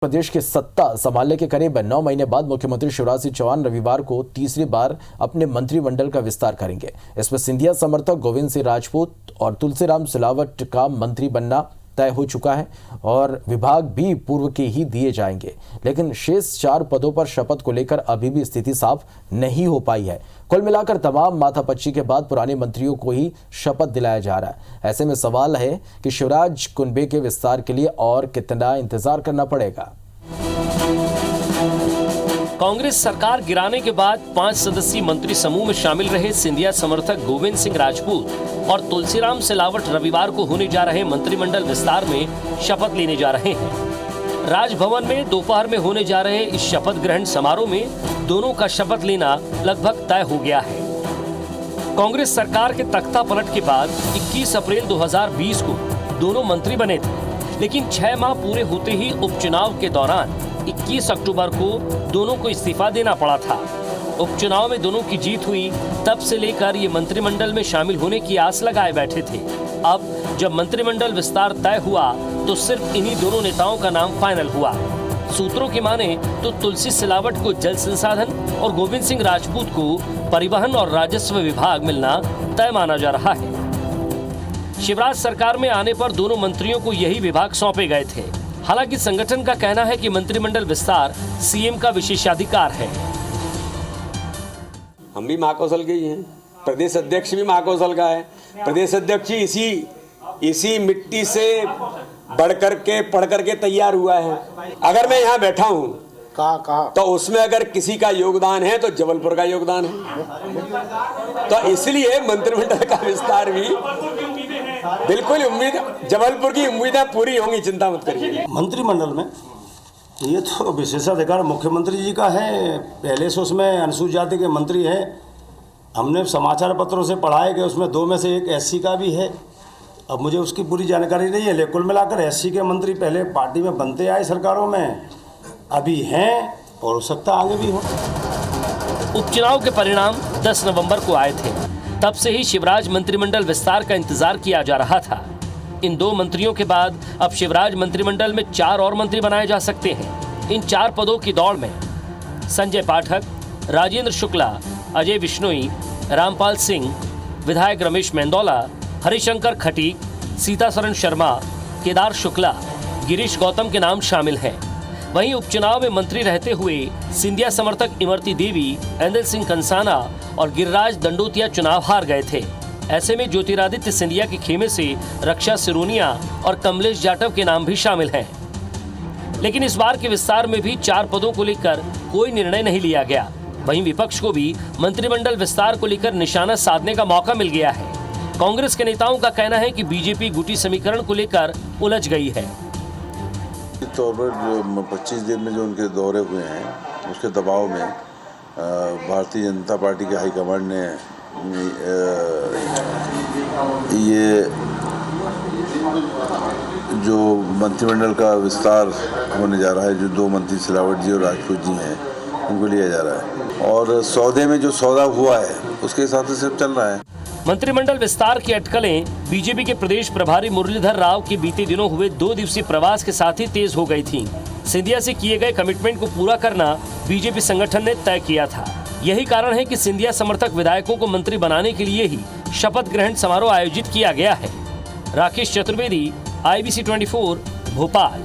प्रदेश की सत्ता संभालने के करीब 9 महीने बाद मुख्यमंत्री शिवराज सिंह चौहान रविवार को तीसरी बार अपने मंत्रिमंडल का विस्तार करेंगे। इसमें सिंधिया समर्थक गोविंद सिंह राजपूत और तुलसीराम सिलावट का मंत्री बनना तय हो चुका है और विभाग भी पूर्व के ही दिए जाएंगे। लेकिन शेष 4 पदों पर शपथ को लेकर अभी भी स्थिति साफ नहीं हो पाई है। कुल मिलाकर तमाम माथापच्ची के बाद पुराने मंत्रियों को ही शपथ दिलाया जा रहा है। ऐसे में सवाल है कि शिवराज कुनबे के विस्तार के लिए और कितना इंतजार करना पड़ेगा। कांग्रेस सरकार गिराने के बाद 5 सदस्यीय मंत्री समूह में शामिल रहे सिंधिया समर्थक गोविंद सिंह राजपूत और तुलसीराम सिलावट रविवार को होने जा रहे मंत्रिमंडल विस्तार में शपथ लेने जा रहे हैं। राजभवन में दोपहर में होने जा रहे इस शपथ ग्रहण समारोह में दोनों का शपथ लेना लगभग तय हो गया है। कांग्रेस सरकार के तख्ता पलट के बाद 21 अप्रैल 2020 को दोनों मंत्री बने थे, लेकिन 6 माह पूरे होते ही उपचुनाव के दौरान 21 अक्टूबर को दोनों को इस्तीफा देना पड़ा था। उपचुनाव में दोनों की जीत हुई, तब से लेकर ये मंत्रिमंडल में शामिल होने की आस लगाए बैठे थे। अब जब मंत्रिमंडल विस्तार तय हुआ तो सिर्फ इन्हीं दोनों नेताओं का नाम फाइनल हुआ। सूत्रों की माने तो तुलसी सिलावट को जल संसाधन और गोविंद सिंह राजपूत को परिवहन और राजस्व विभाग मिलना तय माना जा रहा है। शिवराज सरकार में आने पर दोनों मंत्रियों को यही विभाग सौंपे गए थे। हालांकि संगठन का कहना है कि मंत्रिमंडल विस्तार सीएम का विशेषाधिकार है। हम भी महाकौशल के ही हैं, प्रदेश अध्यक्ष भी महाकौशल का है। प्रदेश अध्यक्ष ही इसी मिट्टी से बढ़ करके पढ़ करके तैयार हुआ है। अगर मैं यहाँ बैठा हूँ तो उसमें अगर किसी का योगदान है तो जबलपुर का योगदान है। तो इसलिए मंत्रिमंडल का विस्तार भी बिल्कुल जबलपुर की उम्मीदें पूरी होंगी, चिंता मत करिए। मंत्रिमंडल में ये तो विशेषाधिकार मुख्यमंत्री जी का है। पहले से उसमें अनुसूचित जाति के मंत्री हैं। हमने समाचार पत्रों से पढ़ा है कि उसमें 2 में से एक एससी का भी है। अब मुझे उसकी पूरी जानकारी नहीं है, लेकिन कुल मिलाकर एससी के मंत्री पहले पार्टी में बनते आए सरकारों में, अभी हैं और हो सकता आगे भी हो। उपचुनाव के परिणाम 10 नवंबर को आए थे। तब से ही शिवराज मंत्रिमंडल विस्तार का इंतजार किया जा रहा था। इन 2 मंत्रियों के बाद अब शिवराज मंत्रिमंडल में 4 और मंत्री बनाए जा सकते हैं। इन 4 पदों की दौड़ में संजय पाठक, राजेंद्र शुक्ला, अजय विश्नोई, रामपाल सिंह, विधायक रमेश मेंदोला, हरिशंकर खटीक, सीतासरण शर्मा, केदार शुक्ला, गिरीश गौतम के नाम शामिल हैं। वहीं उपचुनाव में मंत्री रहते हुए सिंधिया समर्थक इमरती देवी, एंदल सिंह कंसाना और गिरिराज दंडोतिया चुनाव हार गए थे। ऐसे में ज्योतिरादित्य सिंधिया के खेमे से रक्षा सिरोनिया और कमलेश जाटव के नाम भी शामिल हैं। लेकिन इस बार के विस्तार में भी 4 पदों को लेकर कोई निर्णय नहीं लिया गया। वहीं विपक्ष को भी मंत्रिमंडल विस्तार को लेकर निशाना साधने का मौका मिल गया है। कांग्रेस के नेताओं का कहना है कि बीजेपी गुटी समीकरण को लेकर उलझ गई है। तौर पर जो 25 दिन में जो उनके दौरे हुए हैं, उसके दबाव में भारतीय जनता पार्टी के हाईकमांड ने ये जो मंत्रिमंडल का विस्तार होने जा रहा है, जो 2 मंत्री सिलावट जी और राजपूत जी हैं, उनको लिया जा रहा है और सौदे में जो सौदा हुआ है उसके हिसाब से सब चल रहा है। मंत्रिमंडल विस्तार की अटकलें बीजेपी के प्रदेश प्रभारी मुरलीधर राव के बीते दिनों हुए 2 दिवसीय प्रवास के साथ ही तेज हो गई थी। सिंधिया से किए गए कमिटमेंट को पूरा करना बीजेपी संगठन ने तय किया था। यही कारण है कि सिंधिया समर्थक विधायकों को मंत्री बनाने के लिए ही शपथ ग्रहण समारोह आयोजित किया गया है। राकेश चतुर्वेदी, IBC 24, भोपाल।